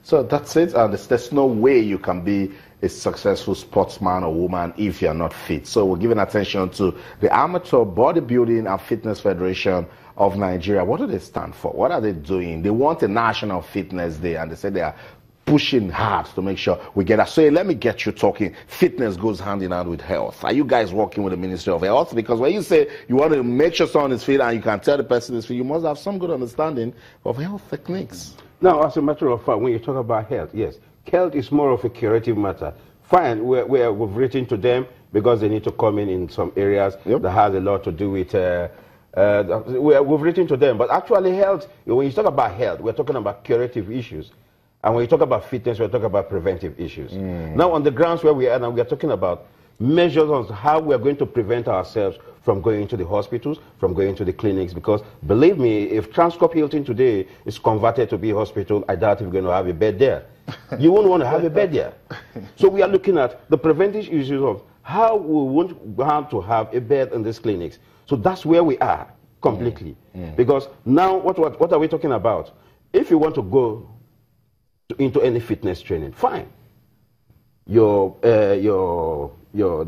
So that's it. And there's no way you can be a successful sportsman or woman if you're not fit. So we're giving attention to the Amateur Bodybuilding and Fitness Federation of Nigeria. What do they stand for? What are they doing? They want a National Fitness Day, and they say they are pushing hard to make sure we get that. So let me get you talking. Fitness goes hand in hand with health. Are you guys working with the Ministry of Health? Because when you say you want to make sure someone is fit and you can tell the person is fit, you must have some good understanding of health techniques. Now, as a matter of fact, when you talk about health, yes, health is more of a curative matter. Fine, we've written to them because they need to come in some areas that has a lot to do with, we've written to them. But actually health, when you talk about health, we're talking about curative issues. And when you talk about fitness, we're talking about preventive issues. Now, on the grounds where we are now, we are talking about measures on how we are going to prevent ourselves from going to the hospitals, from going to the clinics, because believe me, if Transcorp Hilton today is converted to be a hospital, I doubt if we're going to have a bed there. You won't want to have a bed there. So we are looking at the preventive issues of how we won't want to have a bed in these clinics. So that's where we are completely. Because now, what are we talking about? If you want to go into any fitness training, fine. The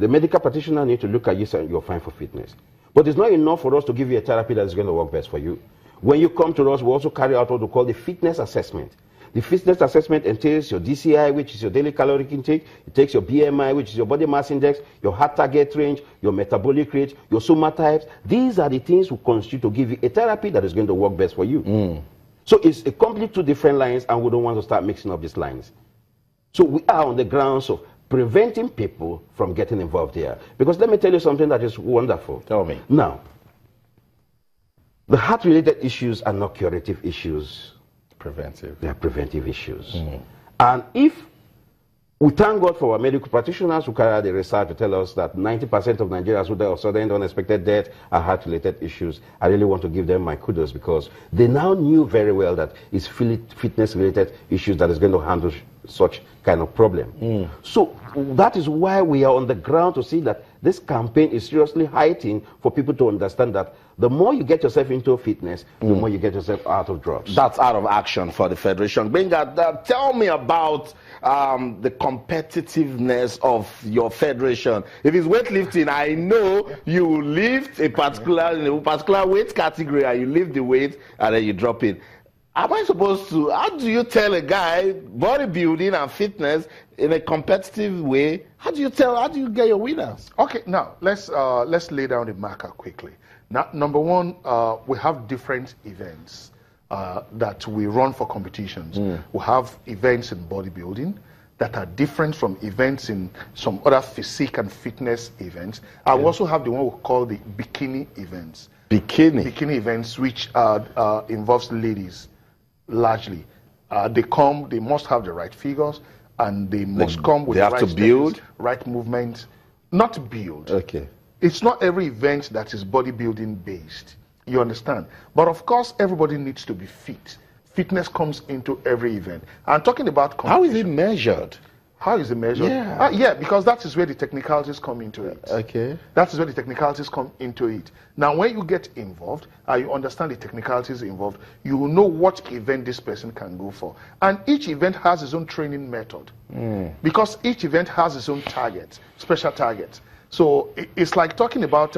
medical practitioner need to look at you and you're fine for fitness. But it's not enough for us to give you a therapy that is going to work best for you. When you come to us, we also carry out what we call the fitness assessment. The fitness assessment entails your DCI, which is your daily caloric intake. It takes your BMI, which is your body mass index, your heart target range, your metabolic rate, your soma types. These are the things we constitute to give you a therapy that is going to work best for you. So it's a complete two different lines, and we don't want to start mixing up these lines. So we are on the grounds of preventing people from getting involved here. Because let me tell you something that is wonderful. Tell me. Now, the heart-related issues are not curative issues. Preventive. They are preventive issues. And if we thank God for our medical practitioners who carry out the research to tell us that 90% of Nigerians who die of sudden unexpected death are heart-related issues, I really want to give them my kudos because they now knew very well that it's fitness-related issues that is going to handle such kind of problem. So that is why we are on the ground to see that this campaign is seriously heightened for people to understand that the more you get yourself into fitness, the more you get yourself out of drugs. That's out of action for the Federation. Benga, tell me about the competitiveness of your federation. If it's weightlifting, I know you lift a particular weight category and you lift the weight and then you drop it. Am I supposed to, how do you tell a guy bodybuilding and fitness in a competitive way? How do you get your winners? Okay, now let's lay down the marker quickly. Now, number one, we have different events that we run for competitions. We have events in bodybuilding that are different from events in some other physique and fitness events. We also have the one we call the bikini events. Bikini events, which involves ladies largely. They must have the right figures, and they must come with the right to build, right movement. Not build. Okay. It's not every event that is bodybuilding based. You understand? But of course, everybody needs to be fit. Fitness comes into every event. I'm talking about competition. How is it measured? How is it measured? Yeah. Because that is where the technicalities come into it. Okay. That is where the technicalities come into it. Now, when you get involved, you understand the technicalities involved, you will know what event this person can go for. And each event has its own training method. Because each event has its own target, special targets. So it's like talking about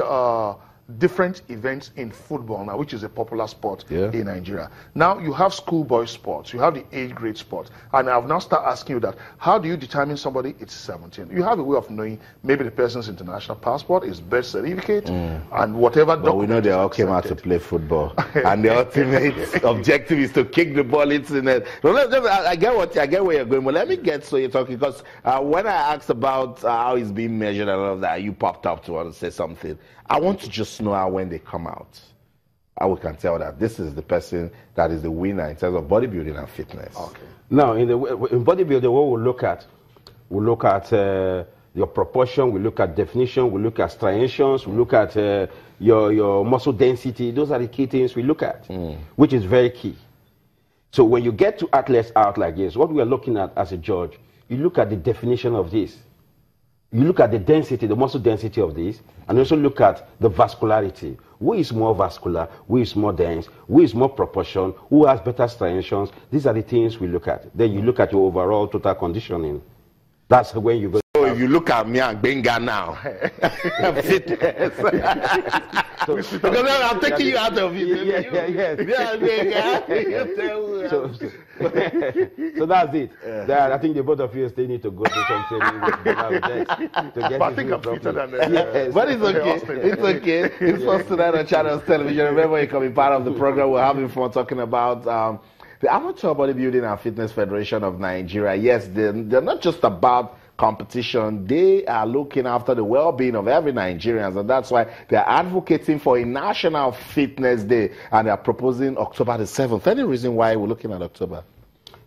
different events in football now, which is a popular sport in Nigeria. Now you have schoolboy sports, you have the age grade sports, and I've now started asking you that, how do you determine somebody it's 17? You have a way of knowing maybe the person's international passport, his birth certificate, and whatever. But we know they all came out to play football, and the ultimate objective is to kick the ball into the net. I get where you're going, but let me get so you're talking, because when I asked about how it's being measured and all of that, you popped up to want to say something. I want to just know how when they come out, how we can tell that this is the person that is the winner in terms of bodybuilding and fitness. Okay. Now, in bodybuilding, what we look at your proportion, we look at definition, we look at striations, we look at your muscle density. Those are the key things we look at, which is very key. So when you get to athletes out like this, what we are looking at as a judge, you look at the definition of this. you look at the density, the muscle density of this, and also look at the vascularity. Who is more vascular? Who is more dense? Who is more proportion? Who has better striations? These are the things we look at. Then you look at your overall total conditioning. That's when you go. So if you look at me and Benga now, fitness. Because I'm taking you out of it. So that's it. I think the both of you still need to go to some training to get I think I'm fitter than them. Yes. But it's okay. It's okay. It's first tonight on Channels Television. Remember, you're coming part of the program. We're having fun talking about the Amateur Bodybuilding and Fitness Federation of Nigeria. Yes, they're not just about competition. They are looking after the well-being of every Nigerian, and that's why they're advocating for a National Fitness Day, and they're proposing October the 7th. Any reason why we're looking at October?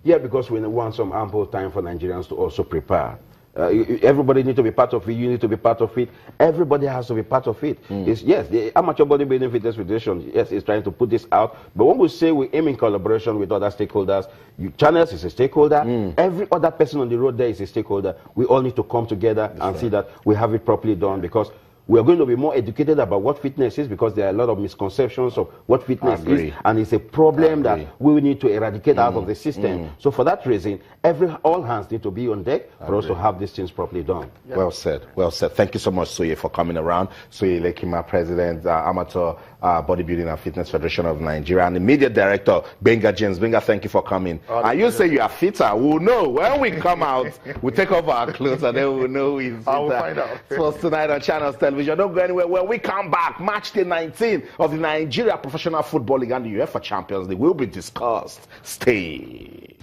Yeah, because we want some ample time for Nigerians to also prepare. Everybody needs to be part of it. You need to be part of it. Everybody has to be part of it. Yes, the Amateur Bodybuilding Fitness Federation, yes, is trying to put this out. But when we say we aim in collaboration with other stakeholders, Channels is a stakeholder. Every other person on the road there is a stakeholder. We all need to come together and see that we have it properly done, because we are going to be more educated about what fitness is, because there are a lot of misconceptions of what fitness is, and it's a problem that we need to eradicate out of the system. So for that reason, all hands need to be on deck for us to have these things properly done. Yeah. Well said. Well said. Thank you so much, Suye, for coming around. Suye Lekima, President, Amateur Bodybuilding and Fitness Federation of Nigeria, and Immediate Director, Benga James. Benga, thank you for coming. And you say you are fitter. We'll know. When we come out, we take off our clothes and then we'll know who is fitter. I will find out. So tonight on Channels Television. Don't go anywhere. When we come back, match day 19 of the Nigeria Professional Football League and the UEFA Champions League will be discussed. Stay.